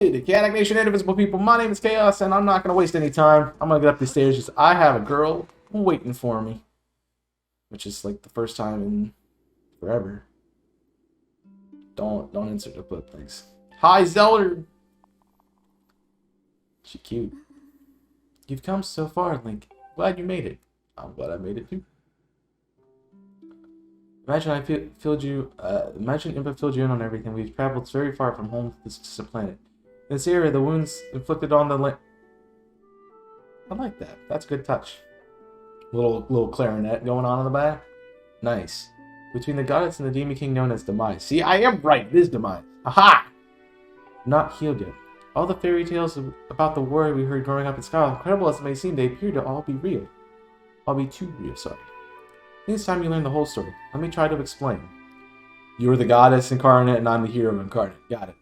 The Chaotic Nation, Indivisible People, my name is Chaos, and I'm not going to waste any time. I'm going to get up these stairs because I have a girl waiting for me. Which is like the first time in forever. Don't insert the clip, thanks. Hi, Zelda! She cute. You've come so far, Link. Glad you made it. I'm glad I made it too. Imagine Impa filled you in on everything. We've traveled very far from home to this distant planet. In this area, the wounds inflicted on the land. I like that. That's a good touch. Little clarinet going on in the back. Nice. Between the goddess and the demon king known as Demise. See, I am right. It is Demise. Aha! Not healed yet. All the fairy tales about the war we heard growing up in Skyward, incredible as it may seem, they appear to all be real. All be too real, sorry. I think it's time you learn the whole story. Let me try to explain. You are the goddess incarnate and I'm the hero incarnate. Got it.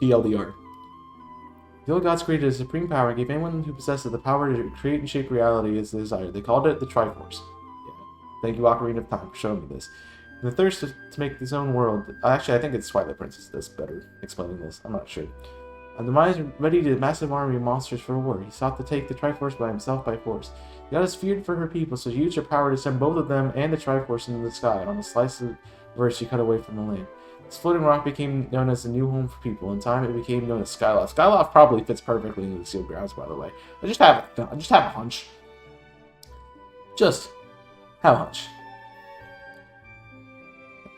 TLDR. The old gods created a supreme power and gave anyone who possessed it the power to create and shape reality as they desired. They called it the Triforce. Yeah. Thank you, Ocarina of Time, for showing me this. And the thirst to make his own world. Actually, I think it's Twilight Princess that's better explaining this. I'm not sure. And Demise readied a massive army of monsters for a war. He sought to take the Triforce by himself by force. The goddess feared for her people, so she used her power to send both of them and the Triforce into the sky on a slice of earth she cut away from the land. This floating rock became known as a new home for people. In time, it became known as Skyloft. Skyloft probably fits perfectly into the sealed grounds, by the way. I just have a hunch. Just have a hunch.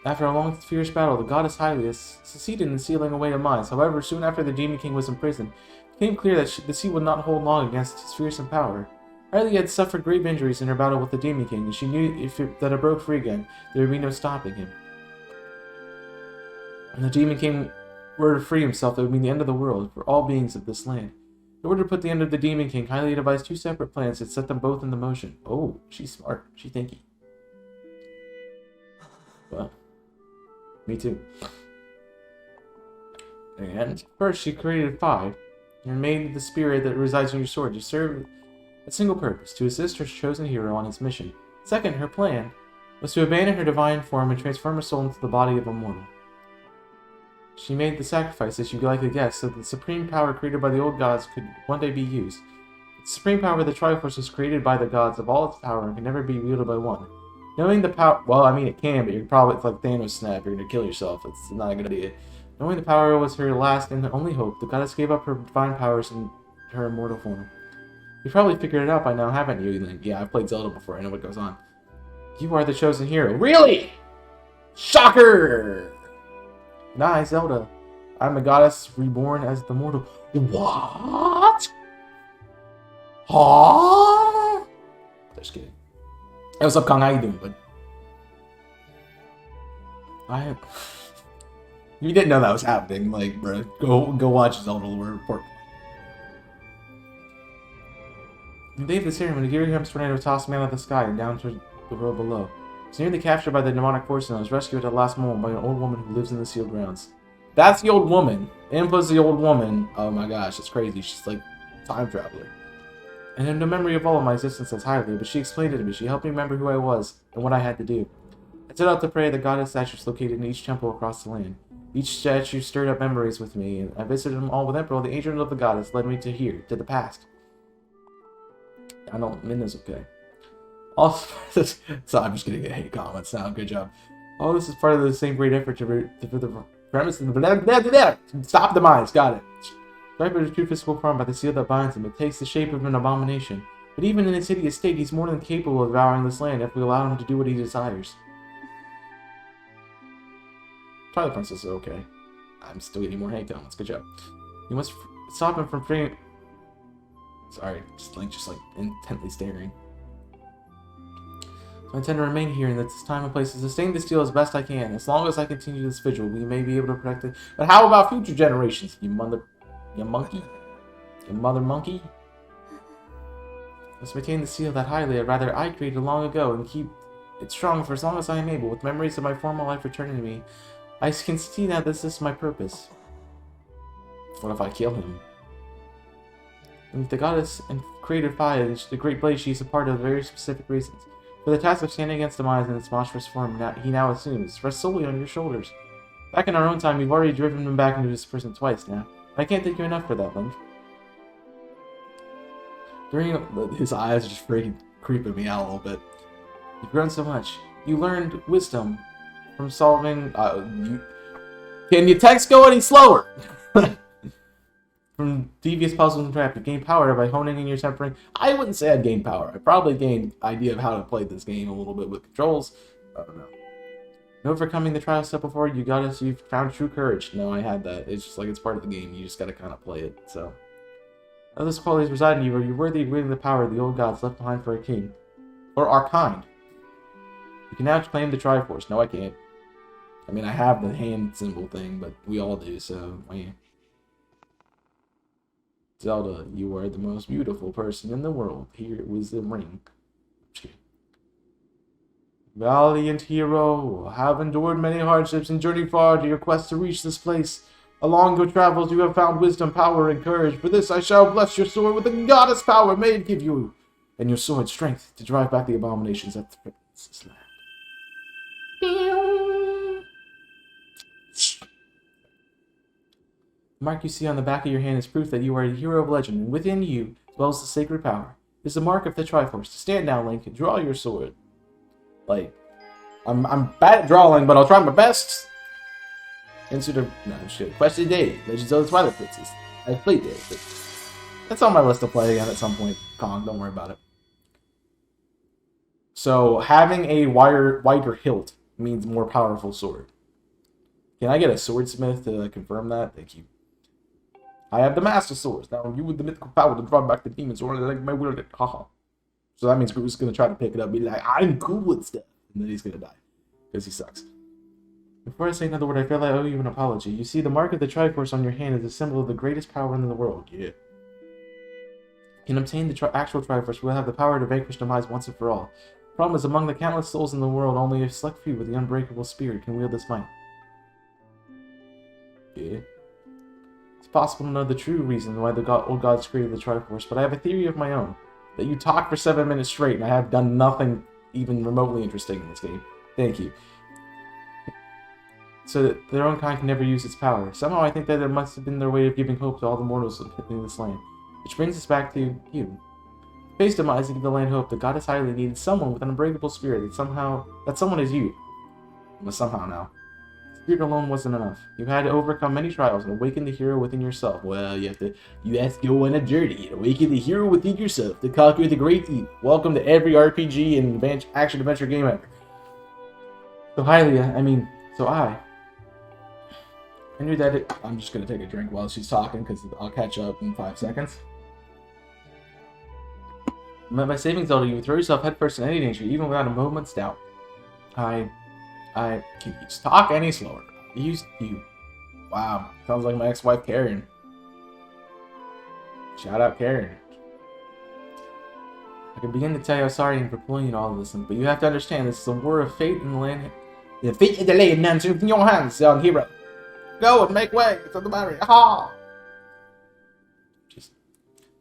After a long, fierce battle, the goddess Hylia succeeded in sealing away the mines. However, soon after the Demon King was imprisoned, it became clear that the sea would not hold long against his fearsome power. Hylia had suffered grave injuries in her battle with the Demon King, and she knew that it broke free again, there would be no stopping him. When the Demon King were to free himself, it would mean the end of the world for all beings of this land. In order to put the end of the Demon King, Hylia devised two separate plans that set them both into motion. Oh, she's smart. She's thinky. Well, me too. And first, she created 5 and made the spirit that resides in your sword to serve a single purpose, to assist her chosen hero on his mission. Second, her plan was to abandon her divine form and transform her soul into the body of a mortal. She made the sacrifice, as you likely guessed, so that the supreme power created by the old gods could one day be used. The supreme power of the Triforce was created by the gods of all its power and can never be wielded by one. Knowing the power, well, I mean it can, but you're probably, it's like Thanos snap, you're gonna kill yourself. It's not a good idea. Knowing the power was her last and only hope, the goddess gave up her divine powers in her immortal form. You've probably figured it out by now, haven't you, Link? Yeah, I've played Zelda before, I know what goes on. You are the chosen hero. Really? Shocker! Nah, Zelda. I'm a goddess reborn as the mortal. What? Huh? Just kidding. Hey, what's up, Kong? How you doing, bud? You didn't know that was happening, like, bro. Go watch Zelda Lore Report. The day of the ceremony, Girihim's tornado tossed man out of the sky and down to the world below. He was nearly captured by the demonic force and was rescued at the last moment by an old woman who lives in the sealed grounds. That's the old woman. Impa's the old woman. Oh my gosh, it's crazy. She's like a time traveler. And in the memory of all of my existence as Hylia, but she explained it to me. She helped me remember who I was and what I had to do. I set out to pray at the goddess statues located in each temple across the land. Each statue stirred up memories with me, and I visited them all with Emperor. The agent of the goddess led me to here, to the past. I don't mean this okay. Also, so I'm just gonna get hate comments now. Good job. All this is part of the same great effort for the premise of the stop the minds. Got it. Striper is true physical form by the seal that binds him. It takes the shape of an abomination. But even in his hideous state, he's more than capable of devouring this land if we allow him to do what he desires. Twilight Princess is okay. I'm still getting more hate comments. Good job. You must stop him from freeing. Sorry, just like intently staring. I intend to remain here in this time and place to sustain this deal as best I can. As long as I continue this vigil, we may be able to protect it. But how about future generations, you mother monkey? Let's maintain the seal that Hylia, rather I created long ago, and keep it strong for as long as I am able. With memories of my former life returning to me, I can see now this is my purpose. What if I kill him? And the goddess and created fire, the great blaze she is a part of very specific reasons. For the task of standing against Demise in its monstrous form he now assumes rests solely on your shoulders. Back in our own time, we've already driven him back into his prison twice now. I can't thank you enough for that, Link. His eyes are just freaking creeping me out a little bit. You've grown so much. You learned wisdom from solving. Can your text go any slower? From devious puzzles and traps, you gain power by honing in your tempering. I wouldn't say I'd gain power. I probably gained idea of how to play this game a little bit with controls. I don't know. In overcoming the trial step before, you've found true courage. No, I had that. It's just like it's part of the game. You just gotta kind of play it. So, those qualities reside in you. Are you worthy of wielding the power of the old gods left behind for a king, or our kind? You can now claim the Triforce. No, I can't. I mean, I have the hand symbol thing, but we all do. So, Zelda, you are the most beautiful person in the world. Here was the ring. Valiant hero, have endured many hardships and journeyed far to your quest to reach this place. Along your travels, you have found wisdom, power, and courage. For this, I shall bless your sword with the goddess power may it give you, and your sword strength to drive back the abominations at the prince's land. The mark you see on the back of your hand is proof that you are a hero of legend, and within you, as well as the sacred power, is the mark of the Triforce. Stand now, Link, and draw your sword. Like, I'm bad at drawing, but I'll try my best. Question day. Legend of Zelda Twilight Princess. I've played it, but that's on my list to play again at some point. Kong, don't worry about it. So, having a wider hilt means more powerful sword. Can I get a swordsmith to confirm that? Thank you. I have the Master Swords. Now, you with the mythical power to drive back the demons, or like my will. Haha. So that means Groot's gonna try to pick it up and be like, I'm cool with stuff. And then he's gonna die. Because he sucks. Before I say another word, I feel I owe you an apology. You see, the mark of the Triforce on your hand is a symbol of the greatest power in the world. Yeah. You can obtain the actual Triforce, we'll have the power to vanquish demise once and for all. The problem is, among the countless souls in the world, only a select few with the unbreakable spirit can wield this might. Yeah. It's possible to know the true reason why the old gods created the Triforce, but I have a theory of my own. That you talk for 7 minutes straight, and I have done nothing even remotely interesting in this game. Thank you. So that their own kind can never use its power. Somehow I think that it must have been their way of giving hope to all the mortals in this land. Which brings us back to you. Faced demise to give the land hope, the goddess Hylia needed someone with an unbreakable spirit, that someone is you. But somehow now. Spirit alone wasn't enough. You had to overcome many trials and awaken the hero within yourself. Well, you have to go on a journey and awaken the hero within yourself to conquer the great evil. Welcome to every RPG and action-adventure game ever. So I knew that I'm just going to take a drink while she's talking, because I'll catch up in 5 seconds. By saving Zelda, you would throw yourself headfirst in any danger, even without a moment's doubt. Can you just talk any slower? You. Wow, sounds like my ex-wife Karen. Shout out Karen. I can begin to tell you how sorry I am for pulling you to all of this, but you have to understand this is a war of fate in the land. The fate of the land now in your hands, young hero. Go and make way for the marriage. Ha!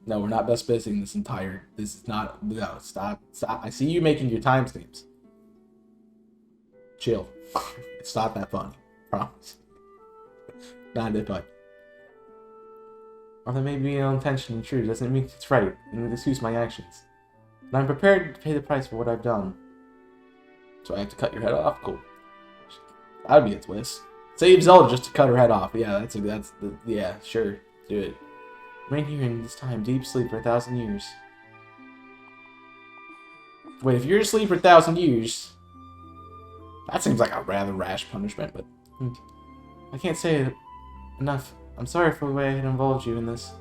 No, we're not best spacing this entire. This is not. No, stop. I see you making your timestamps. Chill. It's not that funny. Promise. Not that funny. Or that may be unintentionally true. Doesn't mean it's right. And excuse my actions. And I'm prepared to pay the price for what I've done. So I have to cut your head off? Cool. That would be a twist. Save Zelda just to cut her head off. Yeah, yeah, sure. Do it. Remain here in this time, deep sleep for 1,000 years. Wait, if you're asleep for 1,000 years... That seems like a rather rash punishment, but... I can't say it enough. I'm sorry for the way I had involved you in this.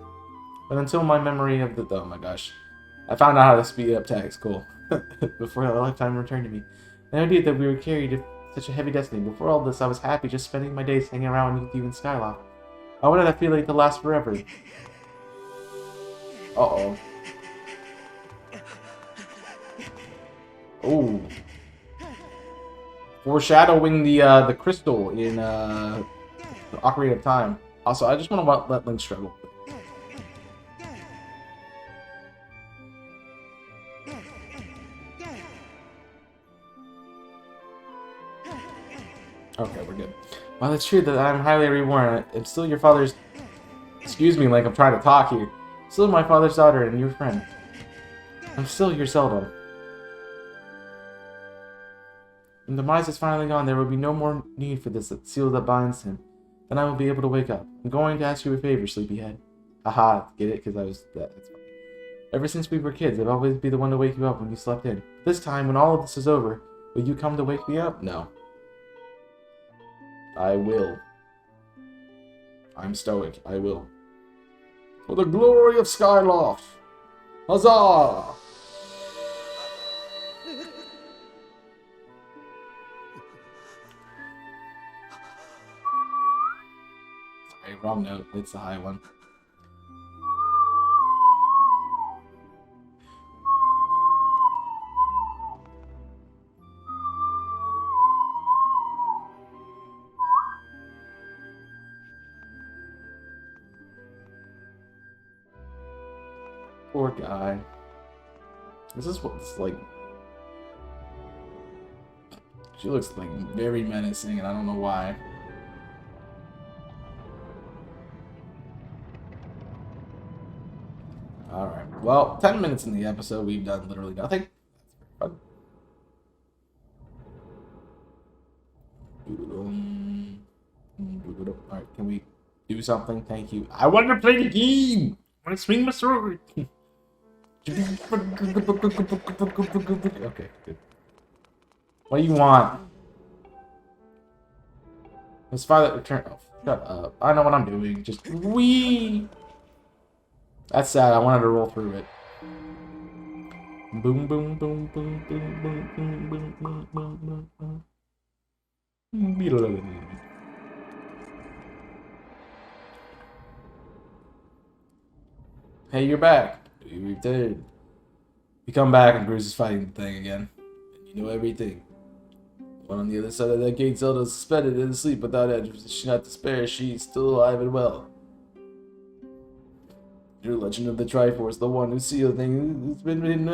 But until my memory of the... Oh my gosh. I found out how to speed up text. Cool. Before a lifetime returned to me. The idea that we were carried to such a heavy destiny. Before all this, I was happy just spending my days hanging around with you in Skyloft. I wanted that feeling to last forever. Uh-oh. Oh. Foreshadowing the crystal in the Ocarina of Time. Also, I just want to let Link struggle. Okay, we're good. While it's true that I'm highly reborn, I'm still your father's... Excuse me, like I'm trying to talk here. Still my father's daughter and your friend. I'm still your Zelda. When the mice is finally gone, there will be no more need for this seal that binds him. Then I will be able to wake up. I'm going to ask you a favor, sleepyhead. Haha, get it? Because I was... That's funny. Ever since we were kids, I'd always be the one to wake you up when you slept in. This time, when all of this is over, will you come to wake me up? No. I will. I'm stoic. I will. For the glory of Skyloft! Huzzah! Sorry, wrong note. It's the high one. Poor guy. This is what it's like. She looks like very menacing, and I don't know why. Alright. Well, 10 minutes in the episode, we've done literally nothing. That's very fun. Alright, can we do something? Thank you. I want to play the game! I want to swing my sword! Okay, good. What do you want? Let's file return. Oh, shut up. I know what I'm doing. Just wee. That's sad. I wanted to roll through it. Boom, boom, boom, boom, boom, boom, boom, boom, boom, boom, boom. Hey, you're back. You returned. You come back and Bruce is fighting the thing again. And you know everything. The one on the other side of that gate, Zelda is suspended and asleep without edge. She's not despair. She's still alive and well. Your Legend of the Triforce, the one who sealed things, it's been...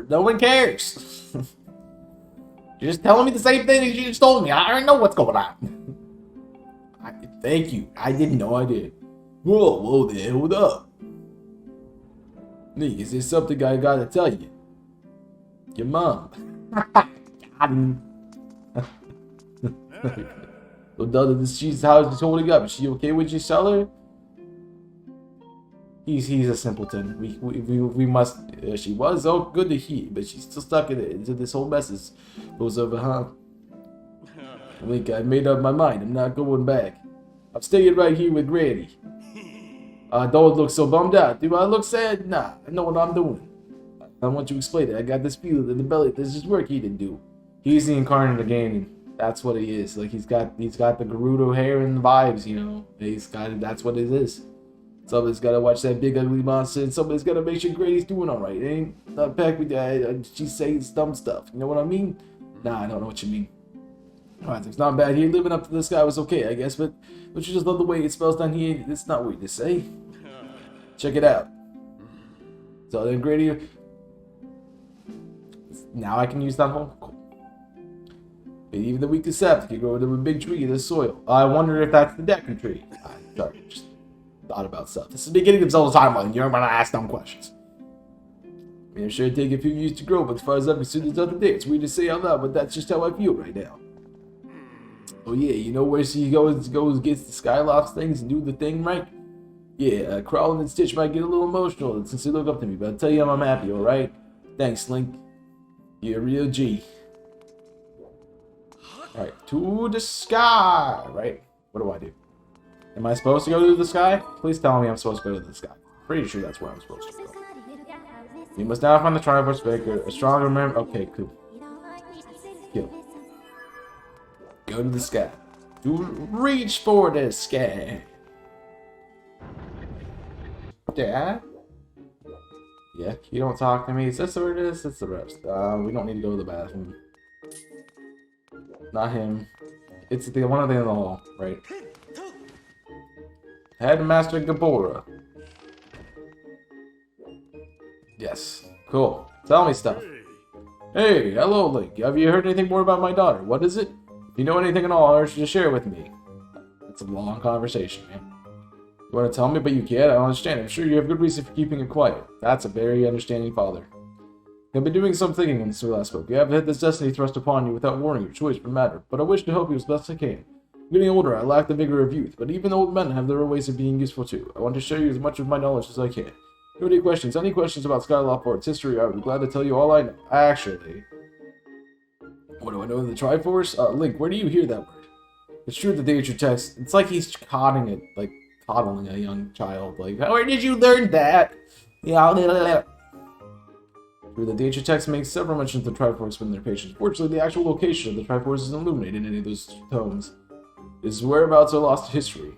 No one cares. You're just telling me the same thing as you just told me. I already know what's going on. Thank you. I didn't know I did. Whoa there, hold up. Nick, is there something I gotta tell you? Your mom. So how's she holding up? Is she okay with you sell her? He's a simpleton. We must. She was good to hear, but she's still stuck into this whole mess. Goes over, huh? I think I made up my mind. I'm not going back. I'm staying right here with Granny. Don't look so bummed out. Do I look sad? Nah, I know what I'm doing. I want you to explain it. I got this feeling in the belly. There's just work he didn't do. He's the incarnate of Ganon. That's what he is. Like he's got the Gerudo hair and the vibes, you know. That's what it is. Somebody's gotta watch that big ugly monster, and somebody's gotta make sure Granny's doing alright. Ain't not back with that. She's saying dumb stuff. You know what I mean? Nah, I don't know what you mean. Alright, it's not bad here. Living up to this guy was okay, I guess, but don't you just love the way it spells down here? It's not weird to say. Check it out. So then Granny. Now I can use that whole. Cool. Even the weakest sap can grow into a big tree in the soil. I wonder if that's the Deku tree. Sorry, just thought about stuff. This is the beginning of Zelda's timeline. You're gonna ask dumb questions. I mean, I'm sure it'd take a few years to grow, but as far as I've understood the other day, it's weird to say out loud, but that's just how I feel right now. Oh yeah, you know where she goes gets the Skyloft things and do the thing, right? Yeah, Crawling and Stitch might get a little emotional since they look up to me, but I'll tell you I'm happy, alright? Thanks, Link. You're a real G. Alright, to the sky, right? What do I do? Am I supposed to go to the sky? Please tell me I'm supposed to go to the sky. Pretty sure that's where I'm supposed to go. You must now find the Triforce Breaker, a stronger member. Okay, cool. Kill. Go to the sky. To reach for the sky. Dad? Yeah, you don't talk to me. Is this where it is? It's the rest. We don't need to go to the bathroom. Not him. It's the one of the in the hall, right? Headmaster Gabora. Yes. Cool. Tell me stuff. Hey, hello, Link. Have you heard anything more about my daughter? What is it? If you know anything at all, I urge you to share it with me. It's a long conversation, man. You want to tell me, but you can't? I don't understand. I'm sure you have good reason for keeping it quiet. That's a very understanding father. I've been doing some thinking since we last spoke. You have had this destiny thrust upon you without warning or choice for matter, but I wish to help you as best I can. Getting older, I lack the vigor of youth, but even old men have their own ways of being useful too. I want to share you as much of my knowledge as I can. If you have any questions about Skyward Sword's history, I would be glad to tell you all I know. Actually, what do I know of the Triforce? Link, where do you hear that word? It's true that the ancient text, it's like he's coddling a young child. Like, where did you learn that? Yeah, True that the ancient text makes several mentions of the Triforce within their pages. Fortunately, the actual location of the Triforce isn't illuminated in any of those tomes. Its whereabouts are lost to history.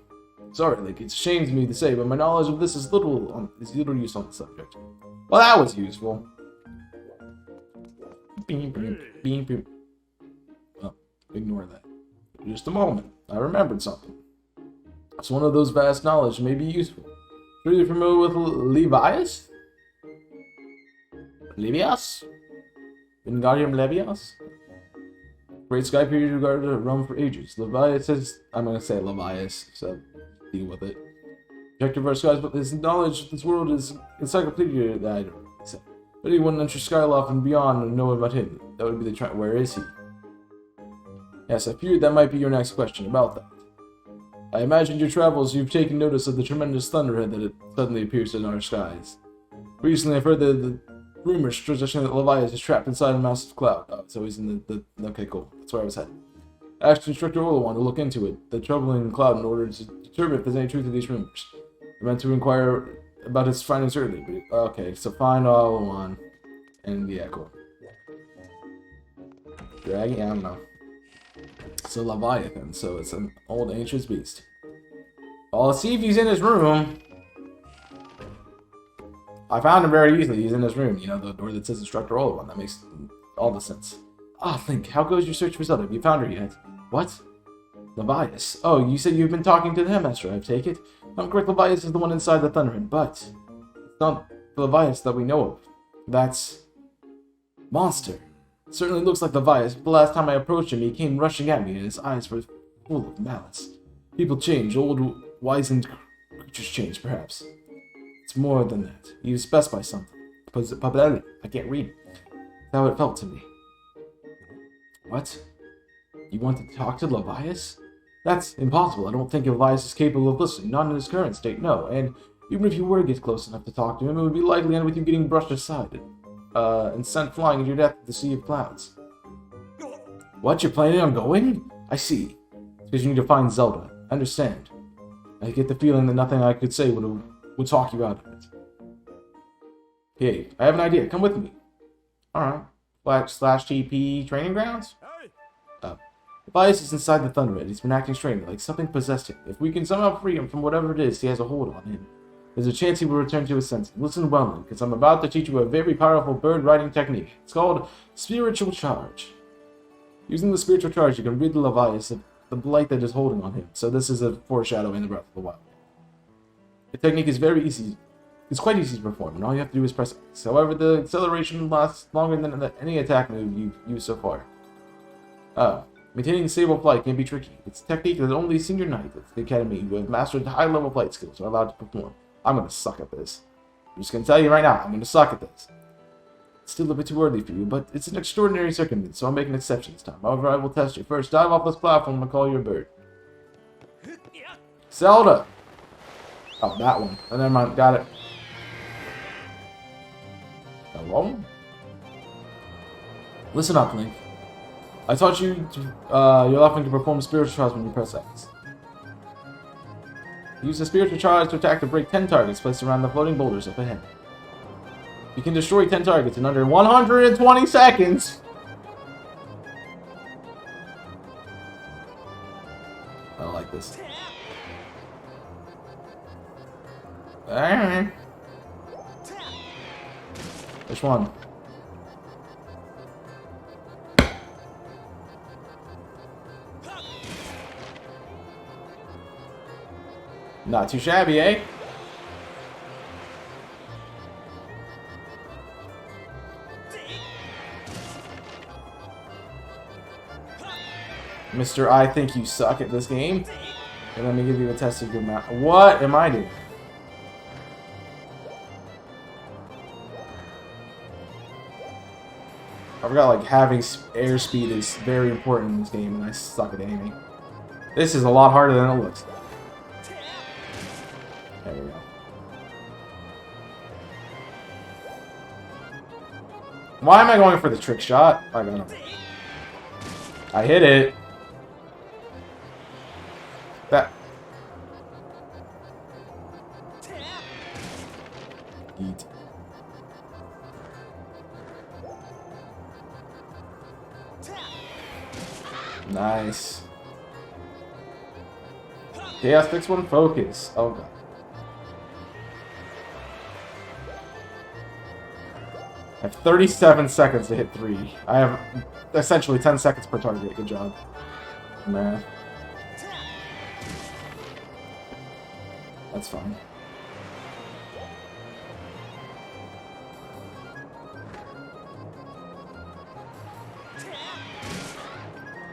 Sorry, Link, it's a shame to me to say, but my knowledge of this is little use on the subject. Well, that was useful. Beep, beep, beep, beep. Oh, ignore that. Just a moment. I remembered something. It's one of those vast knowledge may be useful. Are you familiar with Levias? Levias? Wingardium Leviosa? Great sky period regarded as realm for ages. Levias is... I'm going to say Levias, so deal with it. Objective of our skies, but his knowledge of this world is encyclopedia that I don't say. But anyone enter Skyloft and beyond would know about him. That would be the Where is he? Yes, I feared that might be your next question about that. I imagined your travels you've taken notice of the tremendous thunderhead that suddenly appears in our skies. Recently I've heard the rumors suggesting that Levias is trapped inside a massive cloud. Oh, so he's in the... Okay, cool. That's where I was headed. I asked Instructor Olawan to look into it, the troubling cloud, in order to determine if there's any truth to these rumors. I meant to inquire about its findings early, but... Okay, so find Olawan. And yeah, cool. Dragon? I don't know. It's a Leviathan, so it's an old ancient beast. Well, let's see if he's in his room. I found him very easily. He's in his room. You know, the door that says Instructor Olawan. That makes all the sense. Ah, Link, how goes your search for Zelda? Have you found her yet? What? Levias. Oh, you said you've been talking to the headmaster, I take it. I'm correct, Levias is the one inside the Thunderhead, but it's not the Levias that we know of. That's... monster. It certainly looks like Levias, but the last time I approached him, he came rushing at me, and his eyes were full of malice. People change. Old, wizened creatures change, perhaps. It's more than that. You specify something. I can't read. That's how it felt to me. What? You want to talk to Levias? That's impossible. I don't think Levias is capable of listening. Not in his current state, no. And even if you were to get close enough to talk to him, it would be likely to end with you getting brushed aside and sent flying into your death to the Sea of Clouds. What? You're planning on going? I see. It's because you need to find Zelda. I understand. I get the feeling that nothing I could say would talk you out of it. Hey, I have an idea. Come with me. Alright. Slash TP training grounds? Levias is inside the Thunderhead. He's been acting strangely, like something possessed him. If we can somehow free him from whatever it is he has a hold on him, there's a chance he will return to his senses. Listen well, because I'm about to teach you a very powerful bird-riding technique. It's called Spiritual Charge. Using the Spiritual Charge, you can rid the Levias of the blight that is holding on him. So this is a foreshadowing the Breath of the Wild. The technique is very easy. It's quite easy to perform, and all you have to do is press X. However, the acceleration lasts longer than any attack move you've used so far. Maintaining stable flight can be tricky. It's a technique that only senior knights at the academy who have mastered high-level flight skills are allowed to perform. I'm gonna suck at this. I'm just gonna tell you right now, I'm gonna suck at this. It's still a bit too early for you, but it's an extraordinary circumstance, so I'll make an exception this time. However, I will test you. First, dive off this platform and call you a bird. Zelda! Oh, that one. Oh, never mind. Got it. Hello? Listen up, Link. I taught you you're offering to perform spiritual charge when you press X. Use the spiritual charge to attack to break 10 targets placed around the floating boulders up ahead. You can destroy 10 targets in under 120 seconds! I don't like this. Alright. Which one? Not too shabby, eh? Mr. I think you suck at this game. And let me give you a test of your mouth. What am I doing? I forgot, like, having airspeed is very important in this game, and I suck at aiming. This is a lot harder than it looks. There we go. Why am I going for the trick shot? I got him. I hit it. That. Eat. Nice. Chaos fix one focus. Oh god. I have 37 seconds to hit 3. I have essentially 10 seconds per target. Good job. Math. That's fine.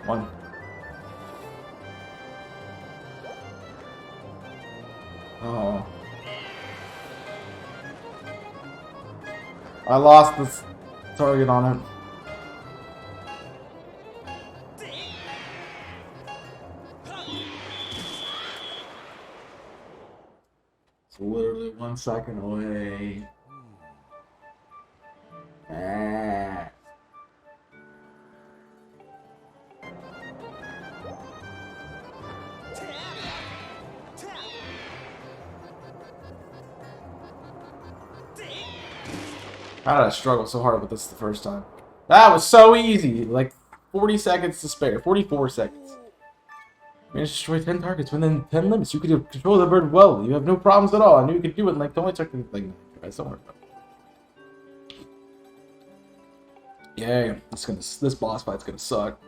One. Oh. I lost this target on it. It's literally 1 second away. Ah. How did I struggle so hard with this the first time? That was so easy! Like, 40 seconds to spare. 44 seconds. Managed to destroy 10 targets within 10 limits. You could control the bird well. You have no problems at all. I knew you could do it. Like, the only took like 9 tries. Don't worry about it. Yay. This boss fight's gonna suck.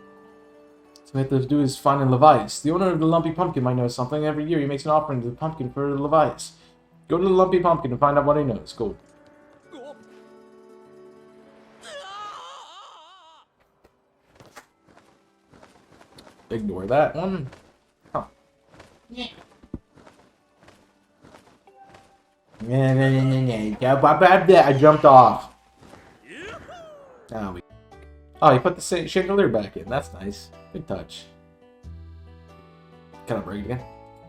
So what we have to do is find a Levias. The owner of the Lumpy Pumpkin might know something. Every year he makes an offering to the pumpkin for the Levias. Go to the Lumpy Pumpkin and find out what he knows. Go. Ignore that one. Huh. Yeah. I jumped off. Oh, he put the chandelier back in. That's nice. Good touch. Can I break it again?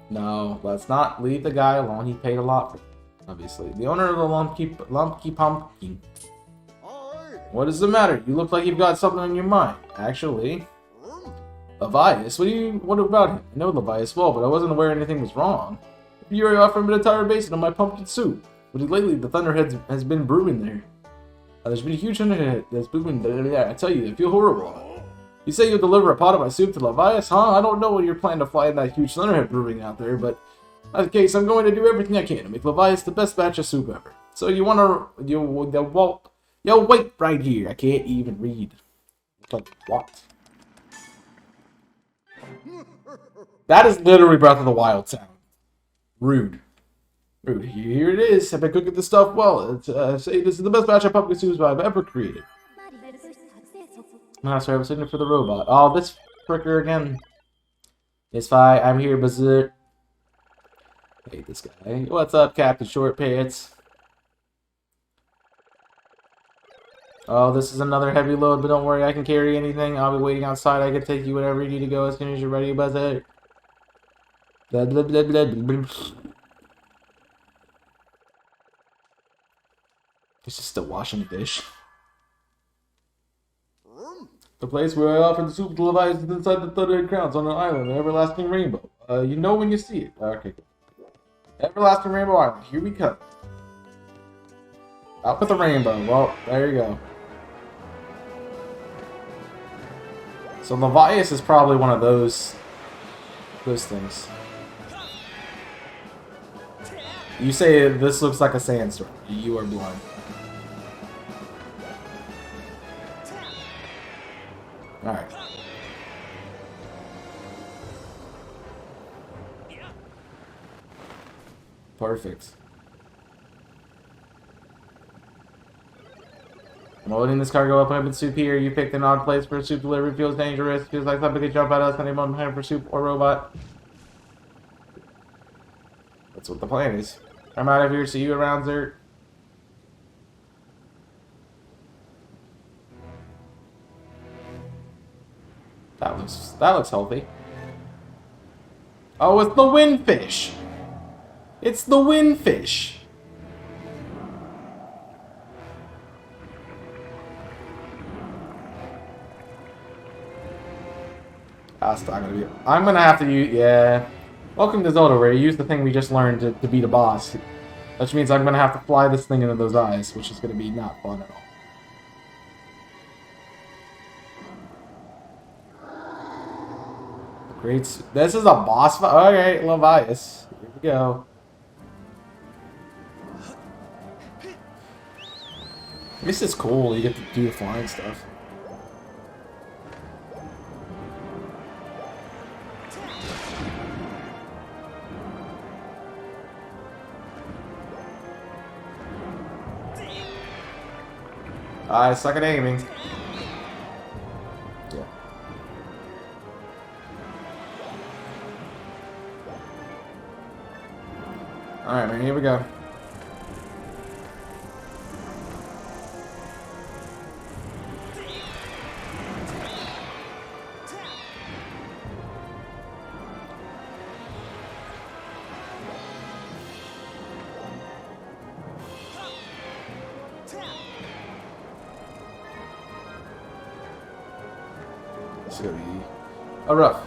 No, let's not leave the guy alone. He paid a lot for it, obviously. The owner of the Lumpy Pumpkin. What is the matter? You look like you've got something on your mind. Actually, Levias? What about him? I know Levias well, but I wasn't aware anything was wrong. You already offered me an entire basin of my pumpkin soup. But lately, the thunderhead has been brewing there. There's been a huge thunderhead that's brewing there. I tell you, I feel horrible. You say you'll deliver a pot of my soup to Levias, huh? I don't know what you're planning to fly in that huge thunderhead brewing out there, but in that case, I'm going to do everything I can to make Levias the best batch of soup ever. So you wanna, wait right here. I can't even read. Like, what? That is literally Breath of the Wild sound. Rude. Rude. Here it is. I've been cooking this stuff well. Say this is the best batch of pumpkin soups I've ever created. I'm sorry, I was sitting for the robot. Oh, this fricker again. It's fine. I'm here, Berserk. I hate this guy. What's up, Captain Short Pants? Oh, this is another heavy load, but don't worry, I can carry anything. I'll be waiting outside. I can take you wherever you need to go as soon as you're ready, Berserk. Blah, blah, blah, blah, blah. He's just still washing the dish. The place where I offered the soup to Levias is inside the Thundered Crowns on an island, an everlasting rainbow. You know when you see it. Okay, cool. Everlasting Rainbow Island. Here we come. Out with the rainbow. Well, there you go. So Levias is probably one of those things. You say this looks like a sandstorm. You are blind. Alright. Perfect. I'm loading this cargo up with soup here. You picked an odd place for soup delivery. Feels dangerous. Feels like somebody could jump at us any moment behind for soup or robot. That's what the plan is. I'm out of here. See you around, Zert. That looks healthy. Oh, it's the windfish. It's the windfish. That's not gonna be. I'm gonna have to use. Yeah. Welcome to Zelda, where you use the thing we just learned to beat a boss. Which means I'm gonna have to fly this thing into those eyes, which is gonna be not fun at all. Great. This is a boss fight. Alright, Levias. Here we go. This is cool. You get to do the flying stuff. I suck at aiming. Yeah. Alright, man, here we go. This is gonna be a rough.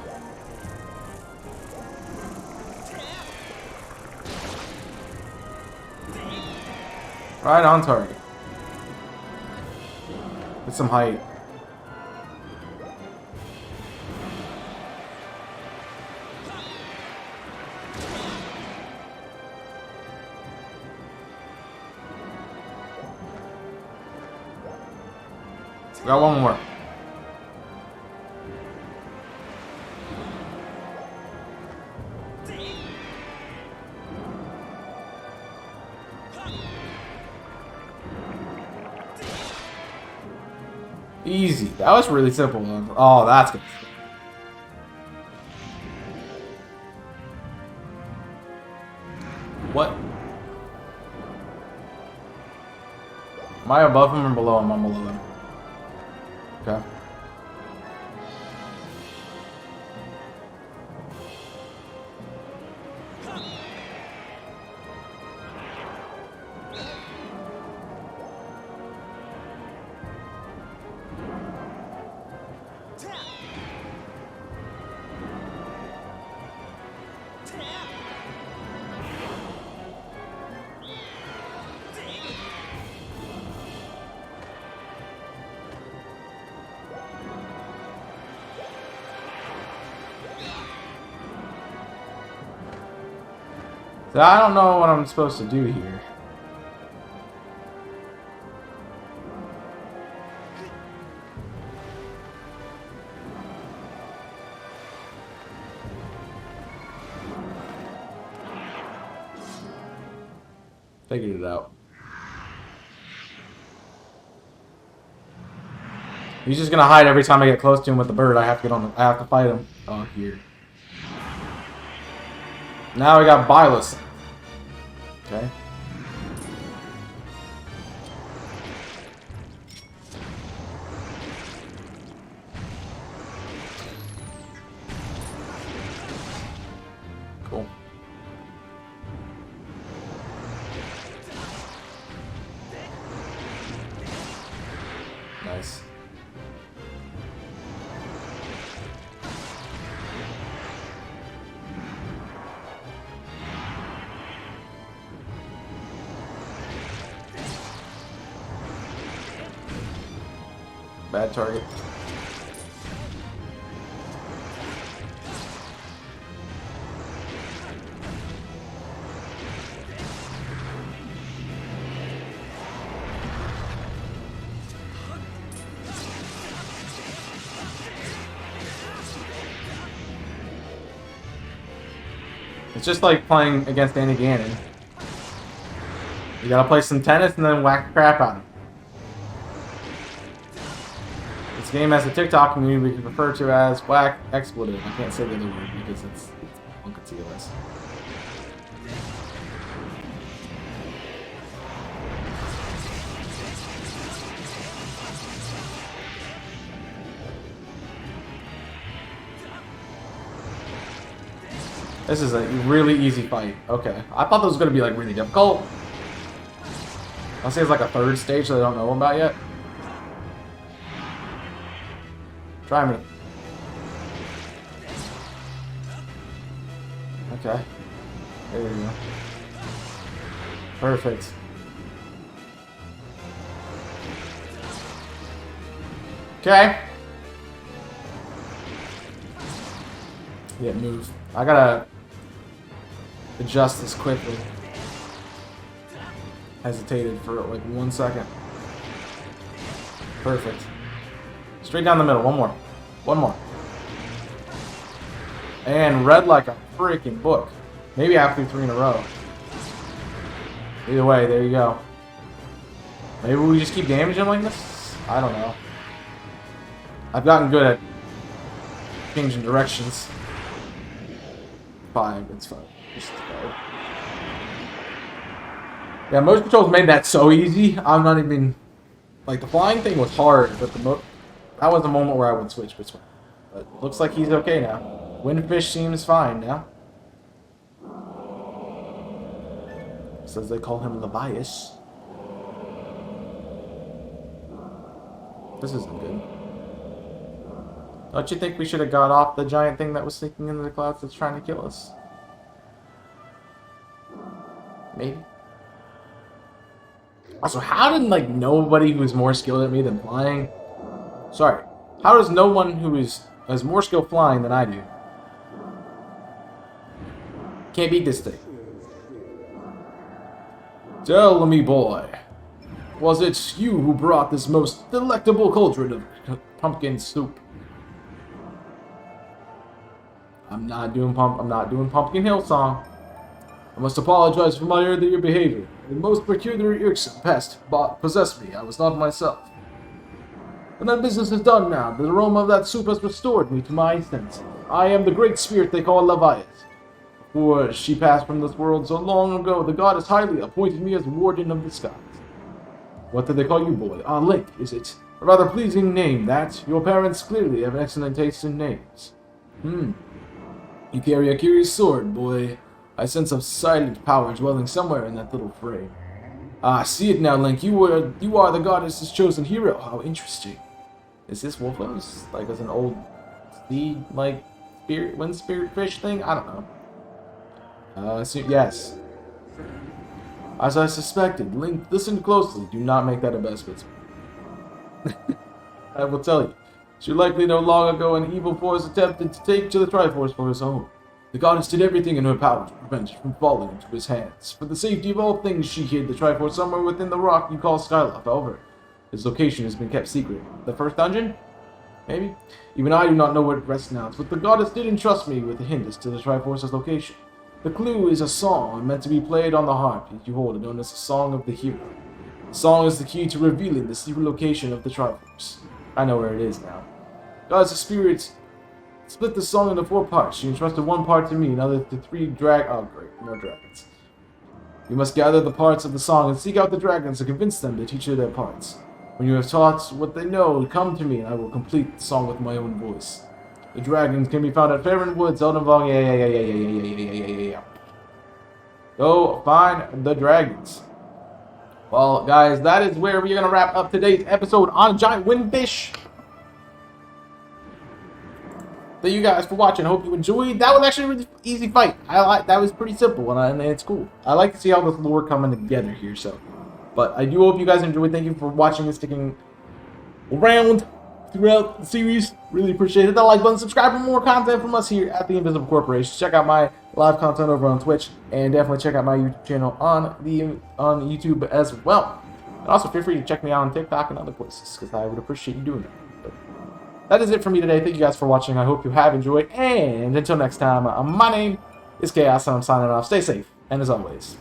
Right on target. With some height. Got one more. Easy. That was really simple. Oh, that's good. What? Am I above him or below him? I'm below him. Okay. So I don't know what I'm supposed to do here. Figured it out. He's just gonna hide every time I get close to him with the bird. I have to get on the. I have to fight him. Oh, here. Now we got Bylus. Okay. Cool. Nice. Bad target. It's just like playing against Danny Gannon. You gotta play some tennis and then whack the crap out of him. This game has a TikTok community we can refer to as whack expletive. I can't say the other word because it's Uncle TOS. This is a really easy fight. Okay. I thought this was going to be like really difficult. I'll say it's like a third stage that I don't know about yet. Try me. Okay. There we go. Perfect. Okay. Yeah, move. I gotta adjust this quickly. Hesitated for like 1 second. Perfect. Straight down the middle. One more. One more. And read like a freaking book. Maybe I have to do 3 in a row. Either way, there you go. Maybe we just keep damaging like this? I don't know. I've gotten good at changing directions. 5, it's fine. Just 5. Yeah, motion controls made that so easy. I'm not even... Like, the flying thing was hard, but that was the moment where I would switch between. But looks like he's okay now. Windfish seems fine now. Says they call him Levias. This isn't good. Don't you think we should have got off the giant thing that was sneaking into the clouds that's trying to kill us? Maybe. Also, how did, like, nobody who is more skilled at me than flying... Sorry. How does no one who has more skill flying than I do? Can't beat this thing. Tell me, boy. Was it you who brought this most delectable cauldron of pumpkin soup? I'm not doing Pumpkin Hill song. I must apologize for my earlier behavior. The most peculiar irksome pest possessed me. I was not myself. But that business is done now. The aroma of that soup has restored me to my senses. I am the great spirit they call Levias. Before she passed from this world so long ago, the goddess highly appointed me as warden of the skies. What did they call you, boy? Ah, Link, is it? A rather pleasing name, that. Your parents clearly have an excellent taste in names. You carry a curious sword, boy. I sense a silent power dwelling somewhere in that little frame. Ah, see it now, Link. You are the goddess's chosen hero. How interesting. Is this Wolfos? Like as an old sea, like, wind spirit fish thing? I don't know. Yes. As I suspected, Link, listen closely. Do not make that a best fit. I will tell you. She likely know long ago an evil force attempted to take to the Triforce for his own. The goddess did everything in her power to prevent it from falling into his hands. For the safety of all things, she hid the Triforce somewhere within the rock you call Skyloft. However, its location has been kept secret. The first dungeon? Maybe? Even I do not know where it rests now, but the goddess did entrust me with a hint as to the Triforce's location. The clue is a song meant to be played on the harp you hold it, known as the Song of the Hero. The song is the key to revealing the secret location of the Triforce. I know where it is now. Goddess of Spirits split the song into 4 parts. She entrusted 1 part to me, another to 3 Oh, great. More dragons. You must gather the parts of the song and seek out the dragons to convince them to teach you their parts. When you have taught what they know, come to me and I will complete the song with my own voice. The dragons can be found at Fairwind Woods, Eldenvong, yeah. Go find the dragons. Well, guys, that is where we're going to wrap up today's episode on Giant Windfish. Thank you guys for watching. I hope you enjoyed. That was actually a really easy fight. That was pretty simple, and it's cool. I like to see how this lore coming together here. But I do hope you guys enjoyed. Thank you for watching and sticking around throughout the series. Really appreciate it. Hit that like button, subscribe for more content from us here at the Invisible Corporation. Check out my live content over on Twitch, and definitely check out my YouTube channel on YouTube as well. And also feel free to check me out on TikTok and other places, because I would appreciate you doing that. That is it for me today. Thank you guys for watching. I hope you have enjoyed. And until next time, my name is Chaos, and I'm signing off. Stay safe, and as always,